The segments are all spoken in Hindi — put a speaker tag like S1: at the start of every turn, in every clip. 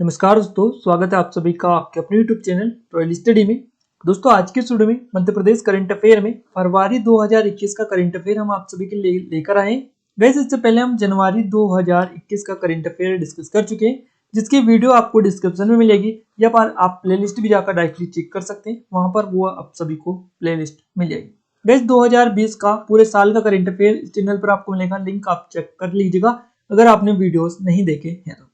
S1: नमस्कार दोस्तों, स्वागत है आप सभी का आपके अपने YouTube चैनल रॉयल स्टडी में। दोस्तों आज के वीडियो में मध्य प्रदेश करंट अफेयर में फरवरी 2021 का करंट अफेयर हम आप सभी के लिए लेकर आए हैं। वैसे इससे पहले हम जनवरी 2021 का करंट अफेयर डिस्कस कर चुके हैं, जिसकी वीडियो आपको डिस्क्रिप्शन में मिलेगी या पर आप प्लेलिस्ट भी जाकर डायरेक्टली चेक कर सकते हैं, वहां पर वो आप सभी को प्लेलिस्ट मिल जाएगी। वैसे 2020 का पूरे साल का करंट अफेयर इस चैनल पर आपको मिलेगा, लिंक आप चेक कर लीजिएगा अगर आपने वीडियोस नहीं देखे हैं तो।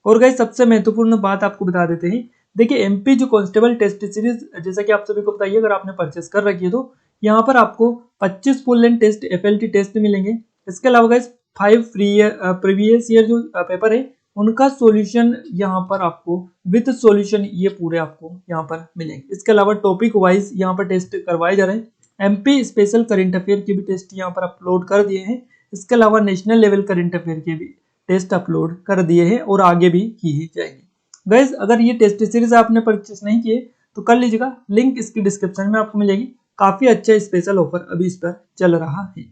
S1: और गाइस सबसे महत्वपूर्ण बात आपको बता देते हैं, देखिए एमपी जो कांस्टेबल टेस्ट सीरीज जैसा कि आप सभी को बताइए, अगर आपने परचेस कर रखी है तो यहाँ पर आपको 25 full length test FLT test मिलेंगे। इसके अलावा गाइस 5 प्रीवियस ईयर जो पेपर है उनका सॉल्यूशन यहाँ पर आपको विद सॉल्यूशन ये पूरे आपको यहाँ पर मिलेंगे। इसके अलावा टॉपिक वाइज यहाँ पर टेस्ट करवाए जा रहे हैं। एमपी स्पेशल करंट अफेयर के भी टेस्ट यहाँ पर अपलोड कर दिए हैं। इसके अलावा नेशनल लेवल करंट अफेयर के भी टेस्ट अपलोड कर दिए हैं और आगे भी किए जाएंगे। गाइस अगर ये टेस्ट सीरीज आपने परचेस नहीं किए तो कर लीजिएगा, लिंक इसकी डिस्क्रिप्शन में आपको मिलेगी। काफी अच्छा स्पेशल ऑफर अभी इस पर चल रहा है।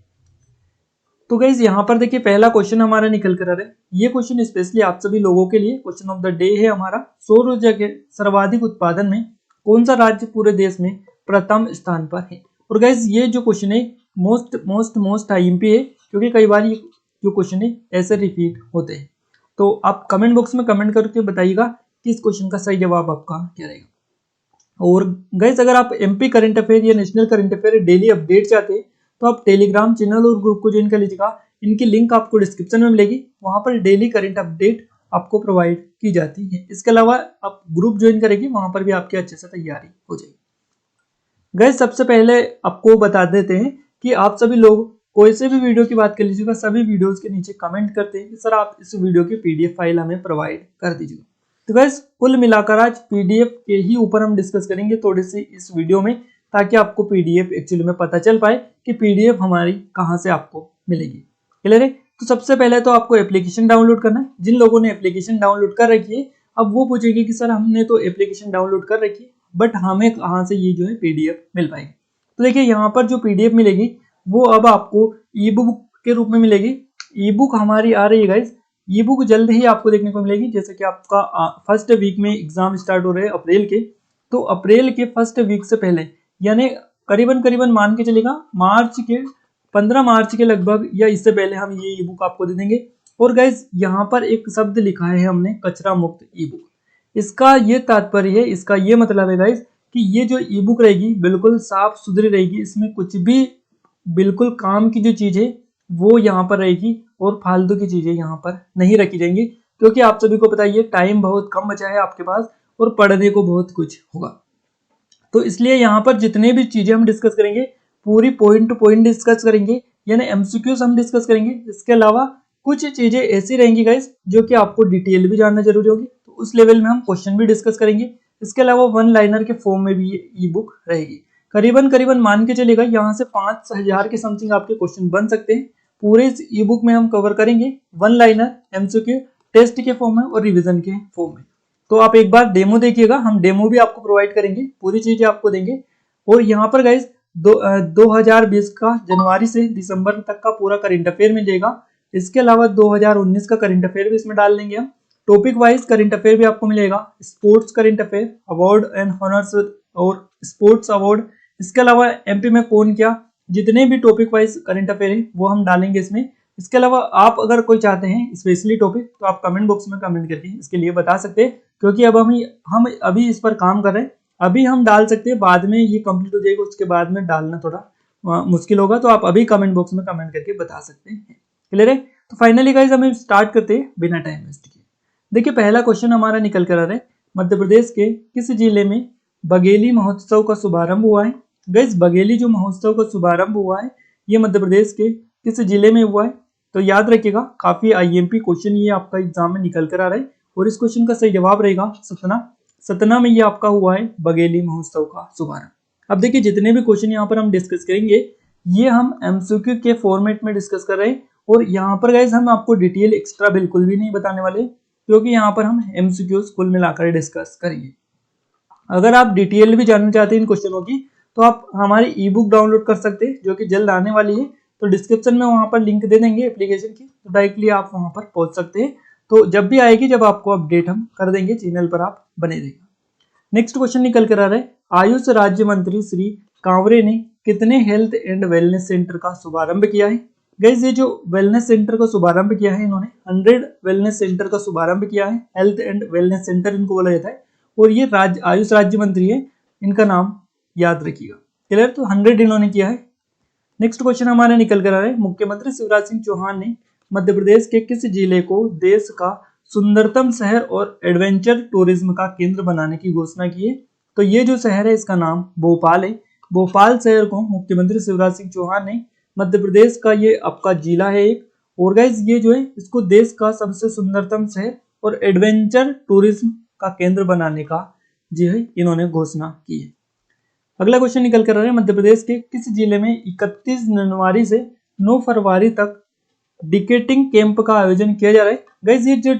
S1: तो गाइस यहाँ पर देखिए पहला क्वेश्चन हमारा निकल कर आ रहा है। ये क्वेश्चन स्पेशली आप सभी लोगों के लिए क्वेश्चन ऑफ द डे है हमारा। सौर ऊर्जा के सर्वाधिक उत्पादन में कौन सा राज्य पूरे देश में प्रथम स्थान पर है। और गाइस ये जो क्वेश्चन है मोस्ट आईएमपी है, क्योंकि कई बार ये जो क्वेश्चन है ऐसे रिपीट होते हैं। तो आप कमेंट बॉक्स में कमेंट करके बताइएगा कि इस क्वेश्चन का सही जवाब आपका क्या रहेगा। और गाइस अगर आप एमपी करंट अफेयर या national current affair daily update चाहते हैं तो आप टेलीग्राम चैनल और ग्रुप को ज्वाइन कर लीजिएगा। इनकी लिंक आपको डिस्क्रिप्शन में मिलेगी, वहां पर डेली करंट अपडेट आपको प्रोवाइड की जाती है। इसके अलावा आप ग्रुप ज्वाइन करेंगे, वहां पर भी आपकी अच्छे से तैयारी हो जाएगी। गाइस सबसे पहले आपको बता देते हैं कि आप सभी लोग कोई से भी वीडियो की बात कर लीजिएगा, सभी वीडियोस के नीचे कमेंट करते हैं कि सर आप इस वीडियो की पीडीएफ फाइल हमें प्रोवाइड कर दीजिएगा। तो गाइस कुल मिलाकर आज पीडीएफ के ही ऊपर हम डिस्कस करेंगे थोड़ी सी इस वीडियो में, ताकि आपको पीडीएफ एक्चुअली में पता चल पाए कि पीडीएफ हमारी कहाँ से आपको मिलेगी। क्लियर है? तो सबसे पहले तो आपको एप्लीकेशन डाउनलोड करना है। जिन लोगों ने एप्लीकेशन डाउनलोड कर रखी है अब वो पूछेंगे कि सर हमने तो एप्लीकेशन डाउनलोड कर रखी है बट हमें कहाँ से ये जो है पीडीएफ मिल पाएगी। तो देखिए यहाँ पर जो पीडीएफ मिलेगी वो अब आपको ई बुक के रूप में मिलेगी। ई बुक हमारी आ रही है गाइस, ई बुक जल्द ही आपको देखने को मिलेगी। जैसे कि आपका फर्स्ट वीक में एग्जाम स्टार्ट हो रहे हैं अप्रैल के, तो अप्रैल के फर्स्ट वीक से पहले यानी करीबन मान के चलेगा मार्च के 15 मार्च के लगभग या इससे पहले हम ये ई बुक आपको दे देंगे। और गाइस यहाँ पर एक शब्द लिखा है हमने, कचरा मुक्त ई बुक। इसका ये तात्पर्य है, इसका ये मतलब है गाइस कि ये जो ई बुक रहेगी बिल्कुल साफ सुथरी रहेगी, इसमें कुछ भी बिल्कुल काम की जो चीज है वो यहाँ पर रहेगी और फालतू की चीजें यहाँ पर नहीं रखी जाएंगी। क्योंकि आप सभी को पता है टाइम बहुत कम बचा है आपके पास और पढ़ने को बहुत कुछ होगा, तो इसलिए यहाँ पर जितने भी चीजें हम डिस्कस करेंगे पूरी पॉइंट टू पॉइंट डिस्कस करेंगे, यानी एमसीक्यूज हम डिस्कस करेंगे। इसके अलावा कुछ चीजें ऐसी रहेंगी गाइस जो कि आपको डिटेल भी जानना जरूरी होगी, तो उस लेवल में हम क्वेश्चन भी डिस्कस करेंगे। इसके अलावा वन लाइनर के फॉर्म में भी ये ई बुक रहेगी। करीबन मान के चलेगा यहाँ से 5000 के समथिंग आपके क्वेश्चन बन सकते हैं। पूरे इस ई बुक में हम कवर करेंगे वन लाइनर, एमसीक्यू, टेस्ट के फॉर्म में और रिवीजन के फॉर्म में। तो आप एक बार डेमो देखिएगा, हम डेमो भी आपको प्रोवाइड करेंगे, पूरी चीजें आपको देंगे। और यहाँ पर गाइस 2020 का जनवरी से दिसंबर तक का पूरा करंट अफेयर मिल जाएगा। इसके अलावा 2019 का करंट अफेयर भी इसमें डाल देंगे हम। टॉपिक वाइज करंट अफेयर भी आपको मिलेगा, sports current affair, award and honours और स्पोर्ट्स अवार्ड। इसके अलावा एमपी में कौन क्या, जितने भी टॉपिक वाइज करंट अफेयर है वो हम डालेंगे इसमें। इसके अलावा आप अगर कोई चाहते हैं स्पेशली टॉपिक तो आप कमेंट बॉक्स में कमेंट करके इसके लिए बता सकते हैं, क्योंकि अब हम अभी इस पर काम कर रहे हैं। अभी हम डाल सकते हैं, बाद में ये कंप्लीट हो जाएगा उसके बाद में डालना थोड़ा मुश्किल होगा, तो आप अभी कमेंट बॉक्स में कमेंट करके बता सकते हैं। क्लियर है? तो फाइनली गाइज हमें स्टार्ट करते हैं बिना टाइम वेस्ट किए। देखिए पहला क्वेश्चन हमारा निकल कर आ रहा है, मध्य प्रदेश के किस जिले में बघेली महोत्सव का शुभारंभ हुआ है। गाइस बघेली जो महोत्सव का शुभारंभ हुआ है ये मध्य प्रदेश के किस जिले में हुआ है। तो याद रखिएगा काफी आईएमपी क्वेश्चन ये आपका एग्जाम में निकल कर आ रहा है और इस क्वेश्चन का सही जवाब रहेगा सतना में ये आपका हुआ है बघेली महोत्सव का शुभारंभ। अब देखिए जितने भी क्वेश्चन यहाँ पर हम डिस्कस करेंगे ये हम एमसीक्यू के फॉर्मेट में डिस्कस कर रहे हैं। और यहाँ पर गाइस हम आपको डिटेल एक्स्ट्रा बिल्कुल भी नहीं बताने वाले, क्योंकि यहाँ पर हम एमसीक्यूज कुल मिलाकर डिस्कस करेंगे। अगर आप डिटेल भी जानना चाहते हैं इन क्वेश्चनों की तो आप हमारी ई बुक डाउनलोड कर सकते हैं जो कि जल्द आने वाली है। तो डिस्क्रिप्शन में वहां पर लिंक दे देंगे एप्लीकेशन की, तो डायरेक्टली आप वहां पर पहुंच सकते हैं। तो जब भी आएगी, जब आपको अपडेट हम कर देंगे, चैनल पर आप बने रहिएगा। नेक्स्ट क्वेश्चन निकल कर आ रहा है, आयुष राज्य मंत्री श्री कांवरे ने कितने हेल्थ एंड वेलनेस सेंटर का शुभारंभ किया है? गाइस ये जो वेलनेस सेंटर का शुभारंभ किया है इन्होंने 100 वेलनेस सेंटर का शुभारंभ किया है। हेल्थ एंड वेलनेस सेंटर इनको बोला जाता है और ये आयुष राज्य मंत्री है, इनका नाम याद रखिएगा। क्लियर? तो 100 इन्होंने किया है। नेक्स्ट क्वेश्चन हमारा निकल कर आ रहा है, मुख्यमंत्री शिवराज सिंह चौहान ने मध्य प्रदेश के किस जिले को देश का सुंदरतम शहर और एडवेंचर टूरिज्म का केंद्र बनाने की घोषणा की है? तो ये जो शहर है इसका नाम भोपाल है। भोपाल शहर को मुख्यमंत्री शिवराज सिंह चौहान ने मध्य प्रदेश का ये आपका जिला है एक, और गाइस ये जो है इसको देश का सबसे सुंदरतम शहर और एडवेंचर टूरिज्म का केंद्र बनाने का जी है इन्होंने घोषणा की है। अगला क्वेश्चन निकल कर आ रहा है, मध्य प्रदेश के किस जिले में 31 जनवरी से 9 फरवरी तक डिकेटिंग कैंप का आयोजन किया जा रहा है? गाइस ये जो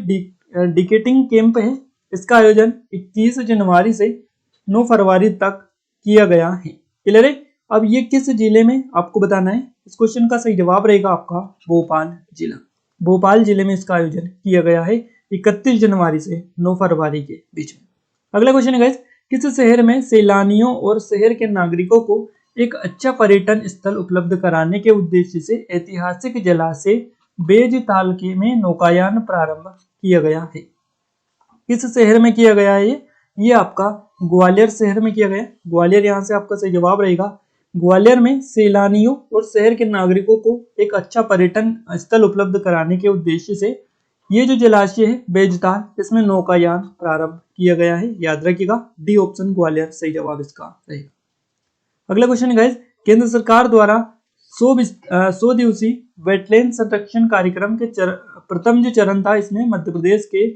S1: डिकेटिंग कैंप है इसका आयोजन 21 जनवरी से 9 फरवरी तक किया गया है। क्लियर है? अब ये किस जिले में आपको बताना है। इस क्वेश्चन का सही जवाब रहेगा आपका भोपाल जिला। भोपाल जिले में इसका आयोजन किया गया है 31 जनवरी से 9 फरवरी के बीच में। अगला क्वेश्चन है गाइस, किस शहर में सैलानियों और शहर के नागरिकों को एक अच्छा पर्यटन स्थल उपलब्ध कराने के उद्देश्य से ऐतिहासिक जलाशय बेजताल के में नौकायान प्रारंभ किया गया है? किस शहर में किया गया है ये आपका ग्वालियर शहर में किया गया। ग्वालियर यहाँ से आपका सही जवाब रहेगा। ग्वालियर में सैलानियों और शहर के नागरिकों को एक अच्छा पर्यटन स्थल उपलब्ध कराने के उद्देश्य से ये जो जलाशय है बेजताल, इसमें नौकायान प्रारंभ किया गया है। याद रखिएगा, डी ऑप्शन ग्वालियर सही जवाब इसका रहेगा। अगला क्वेश्चन है गाइस, केंद्र सरकार द्वारा 100 दिवसीय वेटलैंड संरक्षण कार्यक्रम के प्रथम जो चरण था, इसमें मध्य प्रदेश के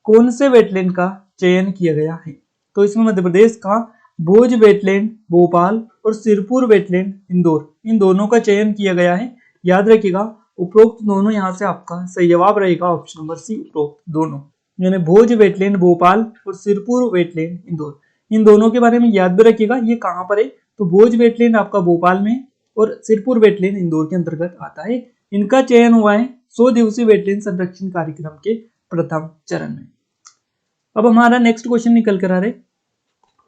S1: कौन से वेटलैंड का चयन किया गया है? तो इसमें मध्य प्रदेश का भोज वेटलैंड भोपाल और सिरपुर वेटलैंड इंदौर, इन दोनों का चयन किया गया है। याद रखिएगा, उपरोक्त दोनों यहाँ से आपका सही जवाब रहेगा ऑप्शन नंबर सी, उपरोक्त दोनों, यानी भोज वेटलैंड भोपाल और सिरपुर वेटलैंड इंदौर, इन दोनों के बारे में याद भी रखिएगा। ये कहाँ पर है? तो भोज वेटलैंड आपका भोपाल में और सिरपुर वेटलैंड इंदौर के अंतर्गत आता है। इनका चयन हुआ है 100 दिवसीय वेटलैंड संरक्षण कार्यक्रम के प्रथम चरण में। अब हमारा नेक्स्ट क्वेश्चन निकल कर आ रहा है,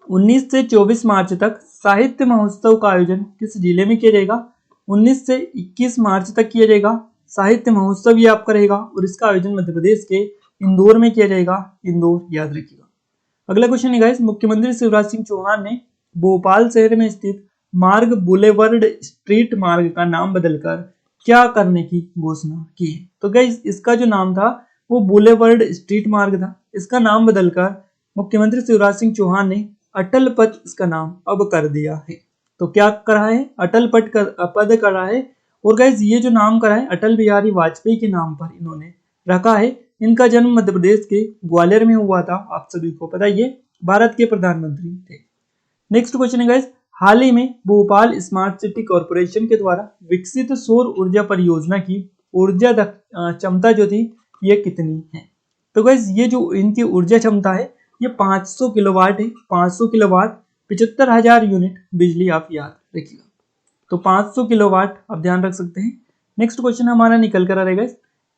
S1: 19 से 24 मार्च तक साहित्य महोत्सव का आयोजन किस जिले में किया जाएगा? 19 से 21 मार्च तक किया जाएगा साहित्य महोत्सव, ये आपका रहेगा, और इसका आयोजन मध्य प्रदेश के इंदौर में किया जाएगा। इंदौर याद रखिएगा। अगला क्वेश्चन है गाइस, मुख्यमंत्री शिवराज सिंह चौहान ने भोपाल शहर में स्थित मार्ग बुलेवर्ड स्ट्रीट मार्ग का नाम बदलकर क्या करने की घोषणा की है? तो गाइस इसका जो नाम था वो बुलेवर्ड स्ट्रीट मार्ग था, इसका नाम बदलकर मुख्यमंत्री शिवराज सिंह चौहान ने अटल पथ इसका नाम अब कर दिया है। तो क्या करा है? अटल पद करा है। और गाइस ये जो नाम करा है अटल बिहारी वाजपेयी के नाम पर इन्होंने रखा है। इनका जन्म मध्य प्रदेश के ग्वालियर में हुआ था, आप सभी को पता है, ये भारत के प्रधानमंत्री थे। नेक्स्ट क्वेश्चन है गाइस, हाल ही में भोपाल स्मार्ट सिटी कॉर्पोरेशन के द्वारा विकसित सौर ऊर्जा परियोजना की ऊर्जा क्षमता जो थी ये कितनी है? तो गाइस ये जो इनकी ऊर्जा क्षमता है ये 500 किलोवाट है। 500 किलोवाट 75,000 यूनिट बिजली, आप याद रखिएगा। तो 500 किलोवाट आप ध्यान रख सकते हैं। नेक्स्ट क्वेश्चन हमारा निकल कर आ रहेगा,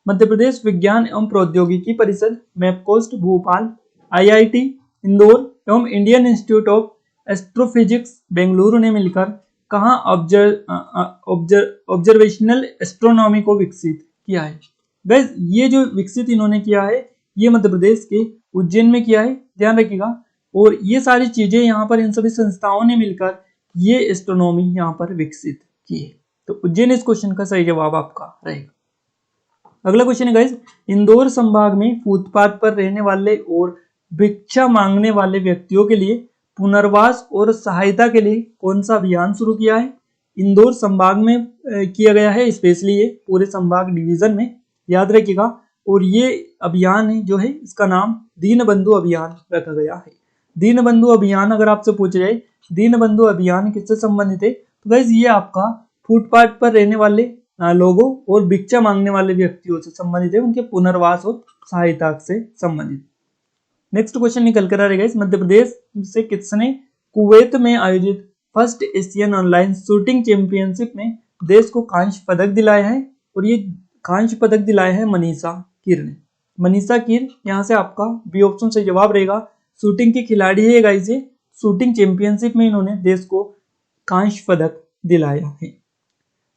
S1: मध्य प्रदेश विज्ञान एवं प्रौद्योगिकी परिषद मैपकोस्ट भोपाल, IIT इंदौर एवं Indian institute of astrophysics Bengaluru ने मिलकर कहाँ ऑब्जर्वेशनल एस्ट्रोनॉमी को विकसित किया है? गाइस ये जो विकसित इन्होंने किया है ये मध्य प्रदेश के उज्जैन में किया है, ध्यान रखिएगा। और ये सारी चीजें यहाँ पर इन सभी संस्थाओं ने मिलकर ये एस्ट्रोनॉमी यहाँ पर विकसित की है। तो उज्जैन इस क्वेश्चन का सही जवाब आपका रहेगा। अगला क्वेश्चन है गाइस, इंदौर संभाग में फुटपाथ पर रहने वाले और भिक्षा मांगने वाले व्यक्तियों के लिए पुनर्वास और सहायता के लिए कौन सा अभियान शुरू किया है? इंदौर संभाग में किया गया है, स्पेशली ये पूरे संभाग डिवीजन में, याद रखिएगा। और ये अभियान है जो है इसका नाम दीन बंधु अभियान रखा गया है। दीन बंधु अभियान अगर आपसे पूछ जाए दीन बंधु अभियान किससे संबंधित है, तो गाइस ये आपका फुटपाथ पर रहने वाले लोगों और भिक्षा मांगने वाले व्यक्तियों से संबंधित है, उनके पुनर्वास और सहायता से संबंधित। नेक्स्ट क्वेश्चन निकल कर आ रहा है, मध्य प्रदेश से किसने कुवैत में आयोजित first Asian online shooting championship में देश को कांस्य पदक दिलाया है? और ये कांस्य पदक दिलाया है मनीषा कीर ने। मनीषा कीर, यहाँ से आपका बी ऑप्शन से जवाब रहेगा। शूटिंग के खिलाड़ी है गाइस ये, शूटिंग चैंपियनशिप में इन्होंने देश को कांस्य पदक दिलाया है।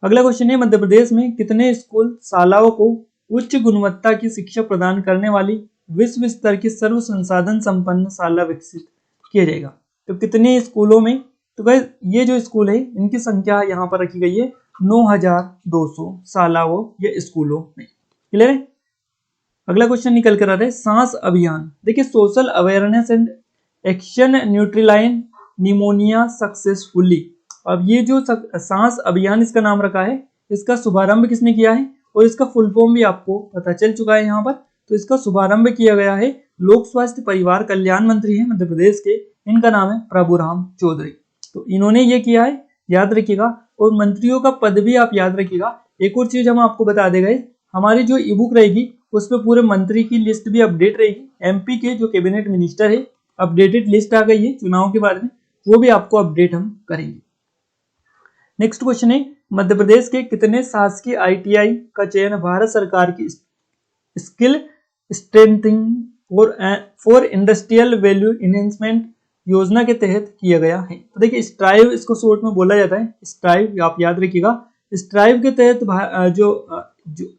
S1: अगला क्वेश्चन है, मध्य प्रदेश में कितने स्कूल शालाओं को उच्च गुणवत्ता की शिक्षा प्रदान करने वाली विश्व स्तर की सर्व संसाधन संपन्न शाला विकसित किया जाएगा? तो कितने स्कूलों में, तो गाइस ये जो स्कूल है इनकी संख्या यहाँ पर रखी गई है 9200 शालाओं या स्कूलों में। क्लियर है? अगला क्वेश्चन निकल कर आ रहा है, सांस अभियान। देखिए, social awareness and action neutralise pneumonia successfully. अब ये जो सांस अभियान इसका नाम रखा है, इसका शुभारंभ किसने किया है और इसका फुल फॉर्म भी आपको पता चल चुका है यहाँ पर। तो इसका शुभारंभ किया गया है लोक स्वास्थ्य परिवार कल्याण मंत्री है मध्य प्रदेश के, इनका नाम है प्रभुराम चौधरी। तो इन्होंने ये किया है, याद रखिएगा। और मंत्रियों का पद भी आप याद रखिएगा। एक और चीज हम आपको बता देगा, हमारी जो ई बुक रहेगी उस पर पूरे मंत्री की लिस्ट भी अपडेट रहेगी। एमपी के जो कैबिनेट मिनिस्टर है, अपडेटेड लिस्ट आ गई है चुनाव के बारे में, वो भी आपको अपडेट हम करेंगे। नेक्स्ट क्वेश्चन है, मध्य प्रदेश के कितने शासकीय आईटीआई का चयन भारत सरकार की skill strengthening for industrial value enhancement योजना के तहत किया गया है? तो देखिए, स्ट्राइव इसको शॉर्ट में बोला जाता है, स्ट्राइव आप याद रखिएगा। स्ट्राइव के तहत जो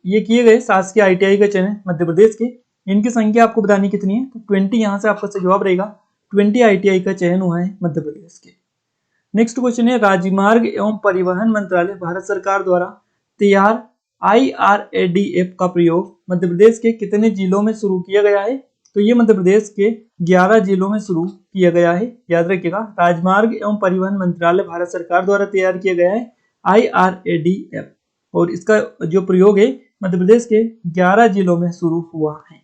S1: ये किए गए शासकीय आईटीआई का चयन मध्य प्रदेश के, इनकी संख्या आपको बतानी कितनी है? तो 20 यहाँ से आपका जवाब रहेगा। 20 आईटीआई का चयन हुआ है मध्य प्रदेश के। नेक्स्ट क्वेश्चन है, राजमार्ग एवं परिवहन मंत्रालय भारत सरकार द्वारा तैयार IRADF का प्रयोग मध्य प्रदेश के कितने जिलों में शुरू किया गया है? तो ये मध्य प्रदेश के 11 जिलों में शुरू किया गया है, याद रखिएगा। राजमार्ग एवं परिवहन मंत्रालय भारत सरकार द्वारा तैयार किया गया है IRADF, और इसका जो प्रयोग है मध्य प्रदेश के 11 जिलों में शुरू हुआ है।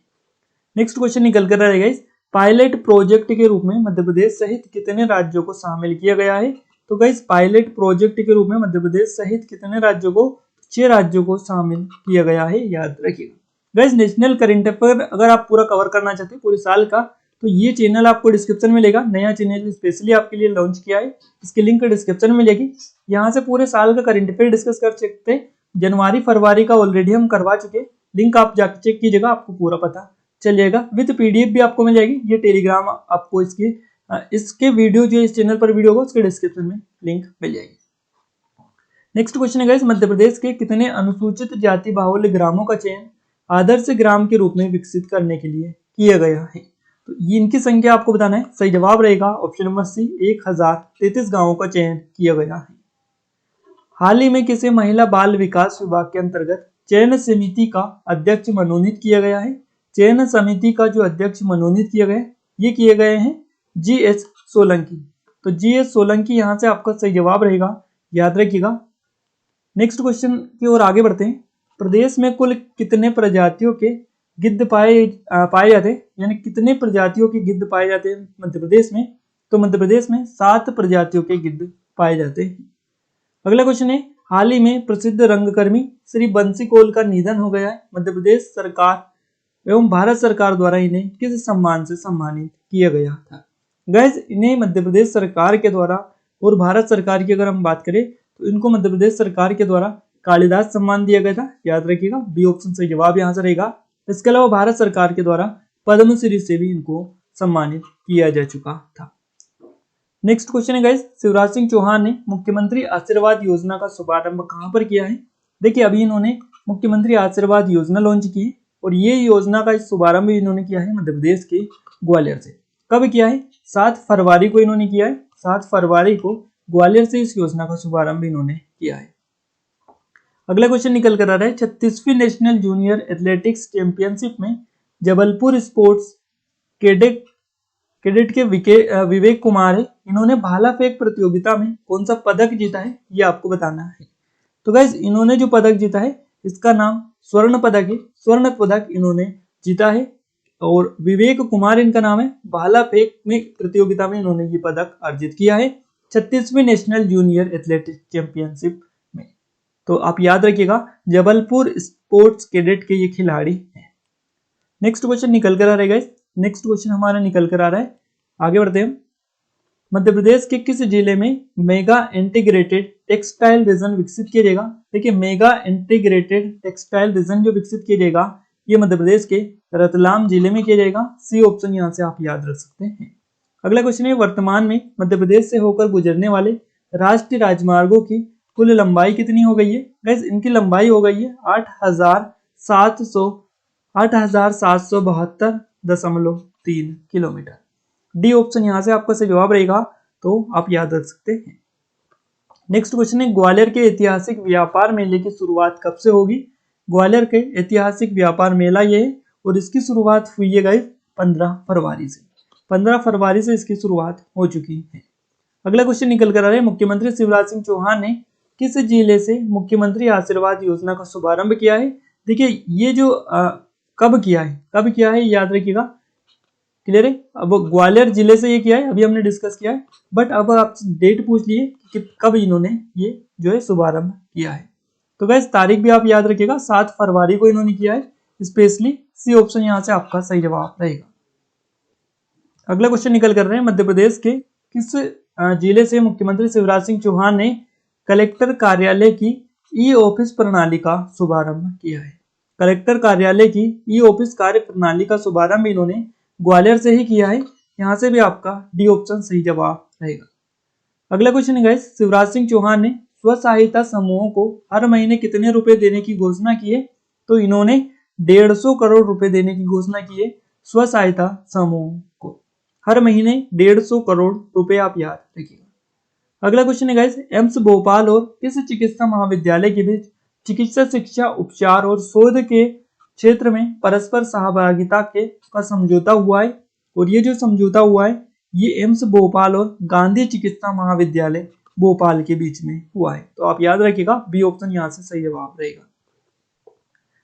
S1: नेक्स्ट क्वेश्चन निकल कर रहेगा, इस पायलट प्रोजेक्ट के रूप में मध्य प्रदेश सहित कितने राज्यों को शामिल किया गया है? तो गाइस, पायलट प्रोजेक्ट के रूप में मध्य प्रदेश सहित कितने राज्यों को? 6 राज्यों को शामिल किया गया है, याद रखिएगा। गाइस, नेशनल करंट अफेयर अगर आप पूरा कवर करना चाहते हैं पूरे साल का, तो ये चैनल आपको डिस्क्रिप्शन में मिलेगा। नया चैनल स्पेशली आपके लिए लॉन्च किया है, इसकी लिंक डिस्क्रिप्शन में मिलेगी। यहाँ से पूरे साल का करंट अफेयर डिस्कस कर सकते हैं। जनवरी फरवरी का ऑलरेडी हम करवा चुके, लिंक आप जाकर चेक कीजिएगा, आपको पूरा पता चलिएगा। विद पीडीएफ भी आपको मिल जाएगी। ये टेलीग्राम आपको इसके वीडियो जो इस चैनल पर वीडियो होगा उसके डिस्क्रिप्शन में लिंक मिल जाएगी। नेक्स्ट क्वेश्चन है गाइस, मध्य प्रदेश के कितने अनुसूचित जाति बाहुल्य ग्रामों का चयन आदर्श ग्राम के रूप में विकसित करने के लिए किया गया है? तो ये इनकी संख्या आपको बताना है। सही जवाब रहेगा ऑप्शन नंबर सी, 1033 गांवों का चयन किया गया है। हाल ही में किसे महिला बाल विकास विभाग के अंतर्गत चयन समिति का अध्यक्ष मनोनीत किया गया है? चयन समिति का जो अध्यक्ष मनोनीत किया गया, ये किए गए हैं GS सोलंकी। तो GS सोलंकी यहाँ से आपका सही जवाब रहेगा, याद रखिएगा। नेक्स्ट क्वेश्चन की ओर आगे बढ़ते हैं। प्रदेश में कुल कितने प्रजातियों के गिद्ध पाए जाते हैं, यानी कितने प्रजातियों के गिद्ध पाए जाते हैं मध्य प्रदेश में? तो मध्य प्रदेश में 7 प्रजातियों के गिद्ध पाए जाते हैं। अगला क्वेश्चन है, हाल ही में प्रसिद्ध रंगकर्मी श्री बंसी कौल का निधन हो गया है। मध्य प्रदेश सरकार एवं भारत सरकार द्वारा इन्हें किस सम्मान से सम्मानित किया गया था? गैस, इन्हें मध्य प्रदेश सरकार के द्वारा और भारत सरकार की अगर हम बात करें तो इनको मध्य प्रदेश सरकार के द्वारा कालिदास सम्मान दिया गया था, याद रखिएगा। बी ऑप्शन से जवाब यहाँ से रहेगा। इसके अलावा भारत सरकार के द्वारा पद्मश्री से भी इनको सम्मानित किया जा चुका था। नेक्स्ट क्वेश्चन है गाइस, शिवराज सिंह चौहान ने मुख्यमंत्री आशीर्वाद योजना का शुभारंभ कहां पर किया है? देखिए, अभी इन्होंने मुख्यमंत्री आशीर्वाद योजना लॉन्च की है और ये योजना का शुभारंभ इन्होंने किया है मध्य प्रदेश के ग्वालियर से। कब किया है? 7 फरवरी को इन्होंने किया है। 7 फरवरी को ग्वालियर से इस योजना का शुभारंभ इन्होंने किया है। अगला क्वेश्चन निकल कर आ रहा है, 36वीं नेशनल जूनियर एथलेटिक्स चैंपियनशिप में जबलपुर स्पोर्ट्स कैडेट के विवेक कुमार है, इन्होंने भाला फेंक प्रतियोगिता में कौन सा पदक जीता है, ये आपको बताना है। तो गाइस, इन्होंने जो पदक जीता है इसका नाम स्वर्ण पदक है। स्वर्ण पदक इन्होंने जीता है और विवेक कुमार इनका नाम है। भाला फेंक में प्रतियोगिता में इन्होंने ये पदक अर्जित किया है 36वीं नेशनल जूनियर एथलेटिक्स चैंपियनशिप में। तो आप याद रखिएगा, जबलपुर स्पोर्ट्स कैडेट के ये खिलाड़ी हैं। नेक्स्ट क्वेश्चन निकल कर आ रहा है गाइस। नेक्स्ट क्वेश्चन हमारा निकल कर आ रहा है, आगे बढ़ते हैं। मध्य प्रदेश के किस जिले में मेगा इंटीग्रेटेड टेक्सटाइल रीजन विकसित किया जाएगा? देखिए, मेगा इंटीग्रेटेड टेक्सटाइल रीजन जो विकसित किया जाएगा ये मध्य प्रदेश के रतलाम जिले में किया जाएगा। सी ऑप्शन यहाँ से आप याद रख सकते हैं। अगला क्वेश्चन है, वर्तमान में मध्य प्रदेश से होकर गुजरने वाले राष्ट्रीय राजमार्गों की कुल लंबाई कितनी हो गई है? गाइस इनकी लंबाई हो गई है 8,772.3 किलोमीटर। डी ऑप्शन यहाँ से आपका सही जवाब रहेगा, तो आप याद रख सकते हैं। नेक्स्ट क्वेश्चन है, ग्वालियर के ऐतिहासिक व्यापार मेले की शुरुआत कब से होगी? ग्वालियर के ऐतिहासिक व्यापार मेला ये है और इसकी शुरुआत हुई है गाइस 15 फरवरी से। 15 फरवरी से इसकी शुरुआत हो चुकी है। अगला क्वेश्चन निकल कर आ रहा है, मुख्यमंत्री शिवराज सिंह चौहान ने किस जिले से मुख्यमंत्री आशीर्वाद योजना का शुभारंभ किया है? देखिए ये जो कब किया है याद रखिएगा। क्लियर है? अब ग्वालियर जिले से ये किया है, अभी हमने डिस्कस किया है, बट अब आप डेट पूछ लिए कि कब इन्होंने ये जो है शुभारंभ किया है। तो गाइस तारीख भी आप याद रखिएगा, 7 फरवरी को इन्होंने किया है स्पेशली। सी ऑप्शन यहाँ से आपका सही जवाब रहेगा। अगला क्वेश्चन निकल कर रहे हैं, मध्य प्रदेश के किस जिले से मुख्यमंत्री शिवराज सिंह चौहान ने कलेक्टर कार्यालय की ई ऑफिस प्रणाली का शुभारंभ किया है? कलेक्टर कार्यालय की ई ऑफिस कार्य प्रणाली का शुभारंभ इन्होंने ग्वालियर से ही किया है। यहाँ से भी आपका डी ऑप्शन सही जवाब रहेगा। अगला क्वेश्चन है गाइस, शिवराज सिंह चौहान ने स्व सहायता समूहों को हर महीने कितने रुपए देने की घोषणा की है? तो इन्होंने 150 करोड़ रुपए देने की घोषणा की है स्व सहायता समूह को। हर महीने 150 करोड़ रुपए आप याद रखिएगा। अगला क्वेश्चन है गाइस, एम्स भोपाल और किस चिकित्सा महाविद्यालय के बीच चिकित्सा शिक्षा, उपचार और शोध के क्षेत्र में परस्पर सहभागिता का समझौता हुआ है? और ये जो समझौता हुआ है ये एम्स भोपाल और गांधी चिकित्सा महाविद्यालय भोपाल के बीच में हुआ है। तो आप याद रखिएगा, बी ऑप्शन यहाँ से सही जवाब रहेगा।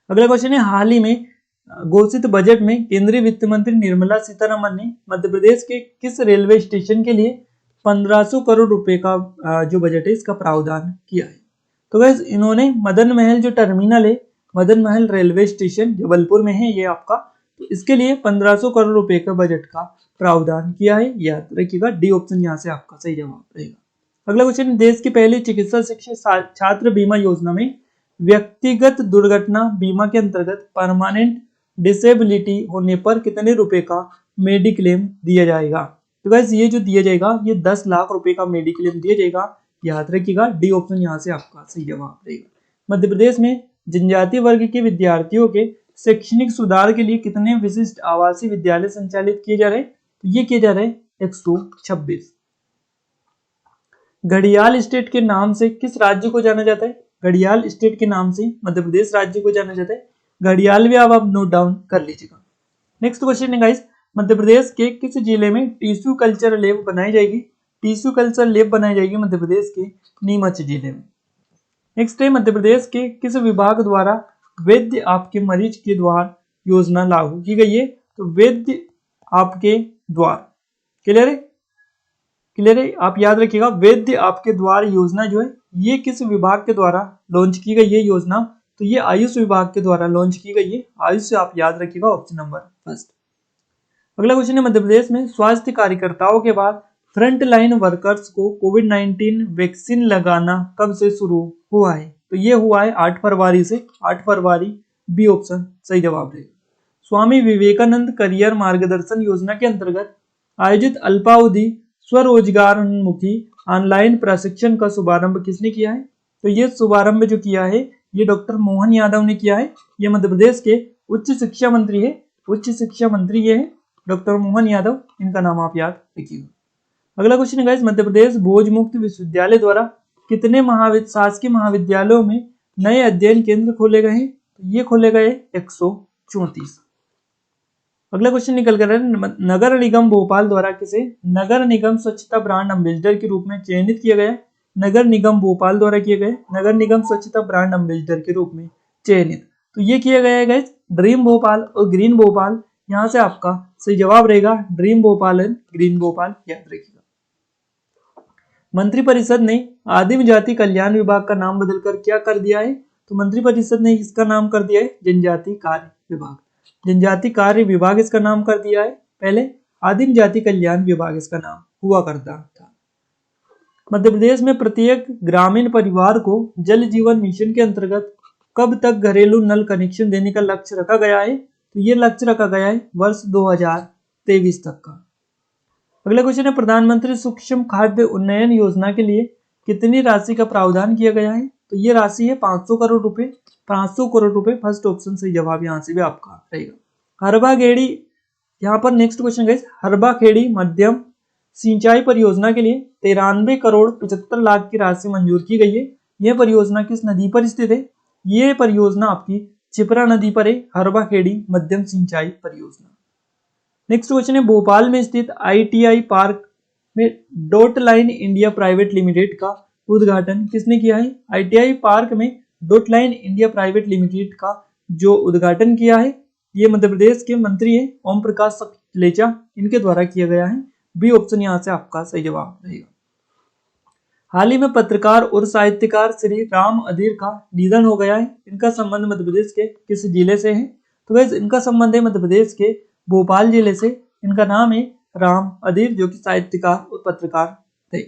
S1: अगला क्वेश्चन है, हाल ही में घोषित बजट में केंद्रीय वित्त मंत्री निर्मला सीतारमण ने मध्य प्रदेश के किस रेलवे स्टेशन के लिए 1500 करोड़ रुपए का जो बजट है इसका प्रावधान किया है? तो गाइस इन्होंने मदन महल जो टर्मिनल है, मदन महल रेलवे स्टेशन जबलपुर में है ये आपका, तो इसके लिए 1500 करोड़ रुपए का बजट का प्रावधान किया है। याद रखिएगा, डी ऑप्शन यहाँ से आपका सही जवाब रहेगा। अगला क्वेश्चन, देश की पहली चिकित्सा शिक्षा छात्र बीमा योजना में व्यक्तिगत दुर्घटना बीमा के अंतर्गत परमानेंट डिसेबिलिटी होने पर कितने रुपए का मेडिक्लेम दिया जाएगा? तो गाइस ये जो दिया जाएगा ये 10 लाख रुपए का मेडिक्लेम दिया जाएगा। याद रखिएगा, डी ऑप्शन यहाँ से आपका सही जवाब रहेगा। मध्य प्रदेश में जनजातीय वर्ग के विद्यार्थियों के शैक्षणिक सुधार के लिए कितने विशिष्ट आवासीय विद्यालय संचालित किए जा रहे हैं? तो ये किए जा रहे हैं 126। घड़ियाल स्टेट के नाम से किस राज्य को जाना जाता है? घड़ियाल स्टेट के नाम से मध्य प्रदेश राज्य को जाना जाता है। घड़ियाल भी आप नोट डाउन कर लीजिएगा। नेक्स्ट क्वेश्चन है गाइस, मध्य प्रदेश के किस जिले में टिश्यू कल्चर लैब बनाई जाएगी? टिश्यू कल्चर लैब बनाई जाएगी मध्य प्रदेश के नीमच जिले में। नेक्स्ट है, मध्य प्रदेश के किस विभाग द्वारा वैद्य आपके मरीज के द्वार योजना लागू की गई है? तो वैद्य आपके द्वार। क्लियर है? आप याद रखिएगा, वैद्य आपके द्वार योजना जो है ये किस विभाग के द्वारा लॉन्च की गई है योजना? तो ये आयुष विभाग के द्वारा लॉन्च की गई है। आयुष से आप याद रखिएगा, ऑप्शन नंबर फर्स्ट। अगला क्वेश्चन है, मध्य प्रदेश में स्वास्थ्य कार्यकर्ताओं के बाद फ्रंट लाइन वर्कर्स को कोविड-19 वैक्सीन लगाना कब से शुरू हुआ है? तो ये हुआ है 8 फरवरी से। 8 फरवरी, बी ऑप्शन सही जवाब रहेगा। स्वामी विवेकानंद करियर मार्गदर्शन योजना के अंतर्गत आयोजित अल्पावधि स्वरोजगारोन्मुखी ऑनलाइन प्रशिक्षण का शुभारंभ किसने किया है? तो ये शुभारंभ जो किया है ये डॉक्टर मोहन यादव ने किया है। ये मध्य प्रदेश के उच्च शिक्षा मंत्री है। उच्च शिक्षा मंत्री ये है डॉक्टर मोहन यादव, इनका नाम आप याद रखिएगा। अगला क्वेश्चन है गाइस, मध्य प्रदेश भोज मुक्त विश्वविद्यालय द्वारा कितने शासकीय महाविद्यालयों में नए अध्ययन केंद्र खोले गए हैं? तो ये खोले गए 134। अगला क्वेश्चन निकल कर है, नगर निगम भोपाल द्वारा किसे नगर निगम स्वच्छता ब्रांड एम्बेसडर के रूप में चयनित किया गया? नगर निगम भोपाल द्वारा किए गए नगर निगम स्वच्छता ब्रांड एम्बेसडर के रूप में चयनित। तो ये किया गया है गाइस ड्रीम भोपाल और ग्रीन भोपाल। यहाँ से आपका सही जवाब रहेगा dream Bhopal and green Bhopal, याद रखिएगा। मंत्रिपरिषद ने आदिम जाति कल्याण विभाग का नाम बदलकर क्या कर दिया है? तो मंत्रिपरिषद ने इसका नाम कर दिया है जनजाति कार्य विभाग। जनजाति कार्य विभाग इसका नाम कर दिया है, पहले आदिम जाति कल्याण विभाग इसका नाम हुआ करता था। मध्य प्रदेश में प्रत्येक ग्रामीण परिवार को जल जीवन मिशन के अंतर्गत कब तक घरेलू नल कनेक्शन देने का लक्ष्य रखा गया है? तो ये लक्ष्य रखा गया है वर्ष 2023 तक का। अगला क्वेश्चन है प्रधानमंत्री सूक्ष्म खाद्य उन्नयन योजना के लिए कितनी राशि का प्रावधान किया गया है? तो ये राशि है 500 करोड़ रुपए। 500 करोड़ रुपए फर्स्ट ऑप्शन सही जवाब यहाँ से भी आपका रहेगा। हरबा खेड़ी, यहाँ पर नेक्स्ट क्वेश्चन गाइस, हरबा खेड़ी मध्यम सिंचाई परियोजना के लिए 93 करोड़ 75 लाख की राशि मंजूर की गई है। यह परियोजना किस नदी पर स्थित है? ये परियोजना आपकी छिपरा नदी पर है, हरबा खेड़ी मध्यम सिंचाई परियोजना। नेक्स्ट क्वेश्चन है भोपाल में स्थित ITI पार्क में dot line India private limited का उद्घाटन किसने किया है? ITI पार्क में dot line India private limited का जो उद्घाटन किया है ये मध्य प्रदेश के मंत्री है ओम प्रकाश सखलेचा, इनके द्वारा किया गया है। बी ऑप्शन यहाँ से आपका सही जवाब रहेगा। हाल ही में पत्रकार और साहित्यकार श्री राम अधीर का निधन हो गया है। इनका संबंध मध्य प्रदेश के किस जिले से है? तो गाइस इनका संबंध है मध्य प्रदेश के भोपाल जिले से। इनका नाम है राम अधीर, जो कि साहित्यकार और पत्रकार थे।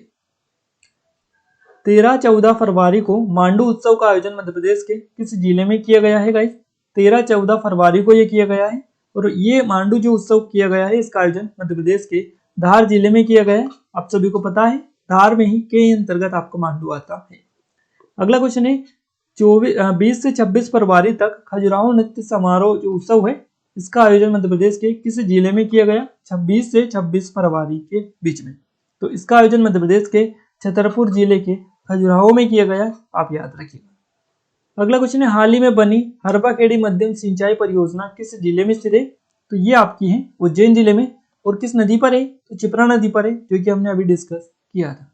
S1: 13-14 फरवरी को मांडू उत्सव का आयोजन मध्य प्रदेश के किस जिले में किया गया है गाइस? 13-14 फरवरी को ये किया गया है और ये मांडू जो उत्सव किया गया है इसका आयोजन मध्य प्रदेश के धार जिले में किया गया है। आप सभी को पता है धार में ही के अंतर्गत आपको मांडू आता है। अगला क्वेश्चन है 20 से 26 फरवरी तक खजुराहो नृत्य समारोह जो उत्सव है इसका आयोजन मध्य प्रदेश के किस जिले में किया गया? 26 से 26 फरवरी के बीच में। तो इसका आयोजन मध्य प्रदेश के छतरपुर जिले के खजुराहो में किया गया, आप याद रखिएगा। अगला क्वेश्चन है हाल ही में बनी हरबा खेड़ी मध्यम सिंचाई परियोजना किस जिले में स्थित है? तो ये आपकी है उज्जैन जिले में। और किस नदी पर है? तो छिपरा नदी पर है, जो कि हमने अभी डिस्कस किया था।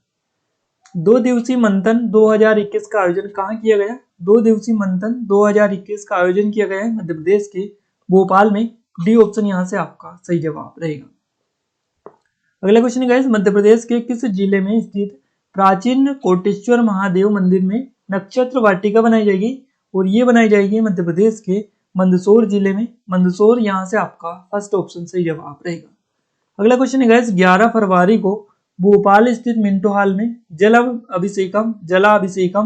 S1: 2 दिवसीय मंथन 2021 का आयोजन कहाँ किया गया? 2 दिवसीय मंथन 2021 का आयोजन किया गया है मध्य प्रदेश के भोपाल में। डी ऑप्शन यहाँ से आपका सही जवाब रहेगा। अगला क्वेश्चन है गाइस, मध्य प्रदेश के किस जिले में स्थित प्राचीन कोटेश्वर महादेव मंदिर में नक्षत्र वाटिका बनाई जाएगी? और ये बनाई जाएगी मध्य प्रदेश के मंदसौर जिले में। मंदसौर यहाँ से आपका फर्स्ट ऑप्शन सही जवाब रहेगा। अगला क्वेश्चन है गाइस, 11 फरवरी को भोपाल स्थित मिंटो हॉल में जलाभिषेकम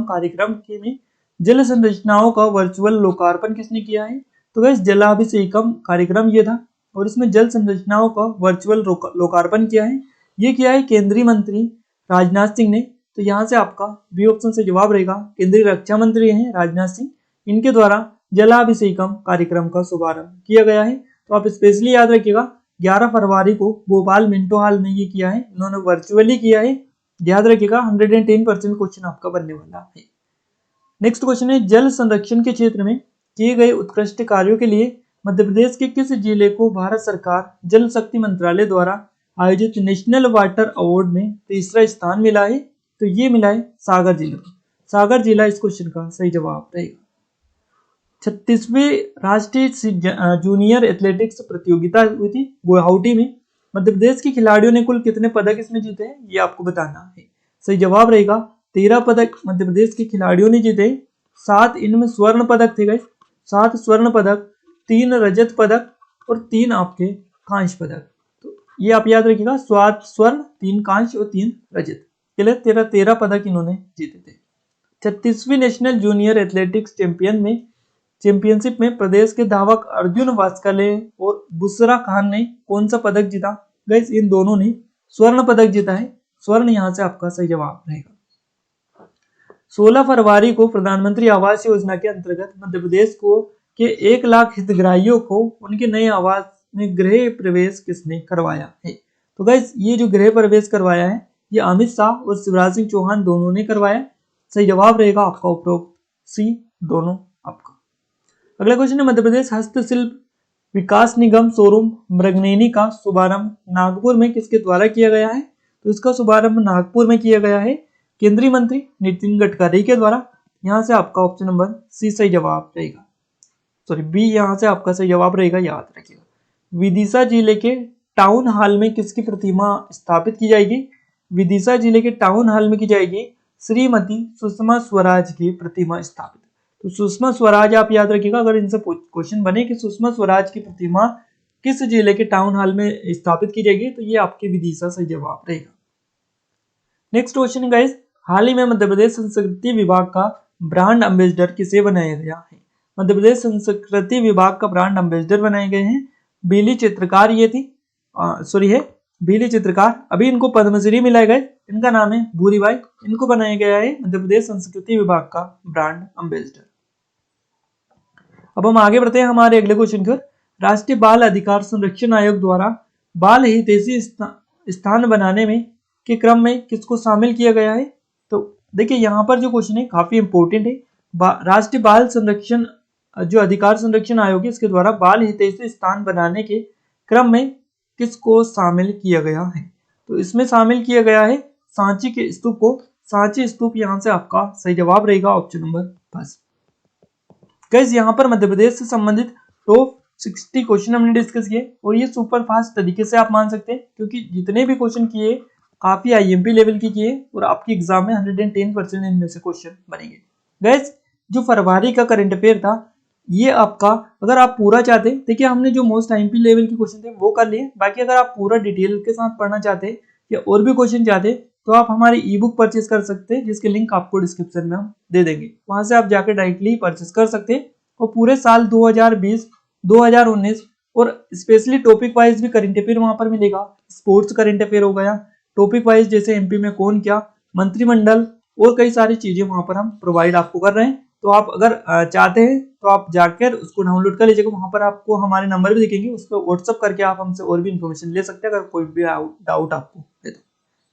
S1: कार्यक्रम के में जल संरचनाओं का वर्चुअल लोकार्पण किसने किया है? तो गाइस जलाभिषेकम कार्यक्रम ये था और इसमें जल संरचनाओं का वर्चुअल लोकार्पण किया है। ये किया है केंद्रीय मंत्री राजनाथ सिंह ने। तो यहाँ से आपका बी ऑप्शन से जवाब रहेगा। केंद्रीय रक्षा मंत्री हैं राजनाथ सिंह, इनके द्वारा जलाभिषेकम कार्यक्रम का शुभारंभ किया गया है। तो आप स्पेशली याद रखिएगा 11 फरवरी को भोपाल मिंटो हॉल में ये किया है, इन्होंने वर्चुअली किया है। याद रखिएगा 110% क्वेश्चन आपका बनने वाला है। नेक्स्ट क्वेश्चन है जल संरक्षण के क्षेत्र में किए गए उत्कृष्ट कार्यों के लिए मध्य प्रदेश के किस जिले को भारत सरकार जल शक्ति मंत्रालय द्वारा आयोजित नेशनल वाटर अवार्ड में तीसरा स्थान मिला है? तो ये मिला है सागर जिले को। सागर जिला इस क्वेश्चन का सही जवाब रहेगा। 36वीं राष्ट्रीय जूनियर एथलेटिक्स प्रतियोगिता हुई थी गुवाहाटी में। मध्य प्रदेश के खिलाड़ियों ने कुल कितने पदक इसमें जीते हैं ये आपको बताना है। सही जवाब रहेगा 13 पदक मध्य प्रदेश के खिलाड़ियों ने जीते। 7 इनमें स्वर्ण पदक थे गाइस, 7 स्वर्ण पदक, 3 रजत पदक और 3 आपके कांस्य पदक। तो ये आप याद रखिएगा 7 स्वर्ण, 3 कांस्य और 3 रजत, के लिए 13 पदक इन्होंने जीते थे। 36वीं नेशनल जूनियर एथलेटिक्स चैंपियनशिप में प्रदेश के धावक अर्जुन वास्कले और बुसरा खान ने कौन सा पदक जीता? गाइस इन दोनों ने स्वर्ण पदक जीता है। स्वर्ण यहाँ से आपका सही जवाब रहेगा। 16 फरवरी को प्रधानमंत्री आवास योजना के अंतर्गत मध्य प्रदेश को के 1 लाख हितग्राहियों को उनके नए आवास में गृह प्रवेश किसने करवाया है? तो गाइस ये जो गृह प्रवेश करवाया है ये अमित शाह और शिवराज सिंह चौहान दोनों ने करवाया। सही जवाब रहेगा आपका उपरोक्त सी दोनों आपका। अगला क्वेश्चन है मध्य प्रदेश हस्तशिल्प विकास निगम शोरूम मृगनैनी का शुभारंभ नागपुर में किसके द्वारा किया गया है? तो इसका शुभारंभ नागपुर में किया गया है केंद्रीय मंत्री नितिन गडकरी के द्वारा। यहाँ से आपका ऑप्शन नंबर सी सही जवाब रहेगा, सॉरी बी यहाँ से आपका सही जवाब रहेगा, याद रखिएगा। विदिशा जिले के टाउन हॉल में किसकी प्रतिमा स्थापित की जाएगी? विदिशा जिले के टाउन हॉल में की जाएगी श्रीमती सुषमा स्वराज की प्रतिमा स्थापित। तो सुषमा स्वराज आप याद रखिएगा, अगर इनसे क्वेश्चन बने कि सुषमा स्वराज की प्रतिमा किस जिले के टाउन हॉल में स्थापित की जाएगी, तो ये आपके विदिशा सही जवाब रहेगा। नेक्स्ट क्वेश्चन गाइस, हाल ही में मध्य प्रदेश संस्कृति विभाग का ब्रांड एम्बेसडर किसे बनाया गया है? मध्य प्रदेश संस्कृति विभाग का ब्रांड एम्बेसडर बनाए गए हैं बीली चित्रकार, ये थी बीली चित्रकार। अभी इनको पद्मश्री मिला गया, इनका नाम है भूरीबाई, इनको बनाया गया है मध्य प्रदेश संस्कृति विभाग का ब्रांड एम्बेसडर। अब हम आगे बढ़ते हैं हमारे अगले क्वेश्चन की ओर। राष्ट्रीय बाल अधिकार संरक्षण आयोग द्वारा बाल हितैषी स्थान बनाने में के क्रम में किसको शामिल किया गया है? तो देखिए यहाँ पर जो क्वेश्चन है काफी इंपॉर्टेंट है। राष्ट्रीय बाल संरक्षण जो अधिकार संरक्षण आयोग है इसके द्वारा बाल हितैषी स्थान बनाने के क्रम में किसको शामिल किया गया है? तो इसमें शामिल किया गया है सांची के स्तूप को। सांची स्तूप यहाँ से आपका सही जवाब रहेगा ऑप्शन नंबर 5। गाइस यहाँ पर मध्य प्रदेश से संबंधित टॉप 60 क्वेश्चन हमने डिस्कस किए और ये सुपर फास्ट तरीके से आप मान सकते हैं क्योंकि जितने भी क्वेश्चन किए काफी आईएमपी लेवल के किए और आपके एग्जाम में 110% इनमें से क्वेश्चन बनेंगे। गाइस जो फरवरी का करंट अफेयर था ये आपका, अगर आप पूरा चाहते हैं, देखिए हमने जो मोस्ट आईएमपी लेवल के क्वेश्चन थे वो कर लिए, बाकी अगर आप पूरा डिटेल के साथ पढ़ना चाहते हैं या और भी क्वेश्चन चाहते हैं तो आप हमारी ई बुक परचेज कर सकते हैं जिसके लिंक आपको डिस्क्रिप्शन में हम दे देंगे, वहां से आप जाकर डायरेक्टली परचेज कर सकते हैं। और पूरे साल 2020, 2019 और स्पेशली टॉपिक वाइज भी करंट अफेयर वहां पर मिलेगा। स्पोर्ट्स करंट अफेयर हो गया, टॉपिक वाइज जैसे एमपी में कौन क्या, मंत्रिमंडल और कई सारी चीजें वहां पर हम प्रोवाइड आपको कर रहे हैं। तो आप अगर चाहते हैं तो आप जाकर उसको डाउनलोड कर लीजिएगा, वहां पर आपको हमारे नंबर भी दिखेंगे, उस पर व्हाट्सअप करके आप हमसे और भी इन्फॉर्मेशन ले सकते हैं अगर कोई भी डाउट आपको है तो।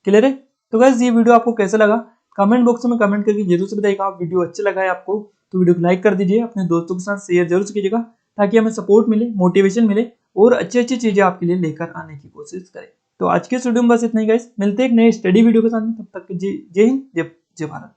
S1: क्लियर है? तो गाइस ये वीडियो आपको कैसा लगा कमेंट बॉक्स में कमेंट करके जरूर से बताइएगा। आप वीडियो अच्छा लगा है आपको तो वीडियो को लाइक कर दीजिए, अपने दोस्तों के साथ शेयर जरूर कीजिएगा ताकि हमें सपोर्ट मिले, मोटिवेशन मिले और अच्छी अच्छी चीजें आपके लिए लेकर आने की कोशिश करें। तो आज के वीडियो में बस इतना ही गाइस, मिलते हैं एक नए स्टडी वीडियो के साथ, तब तक जय हिंद, जय भारत।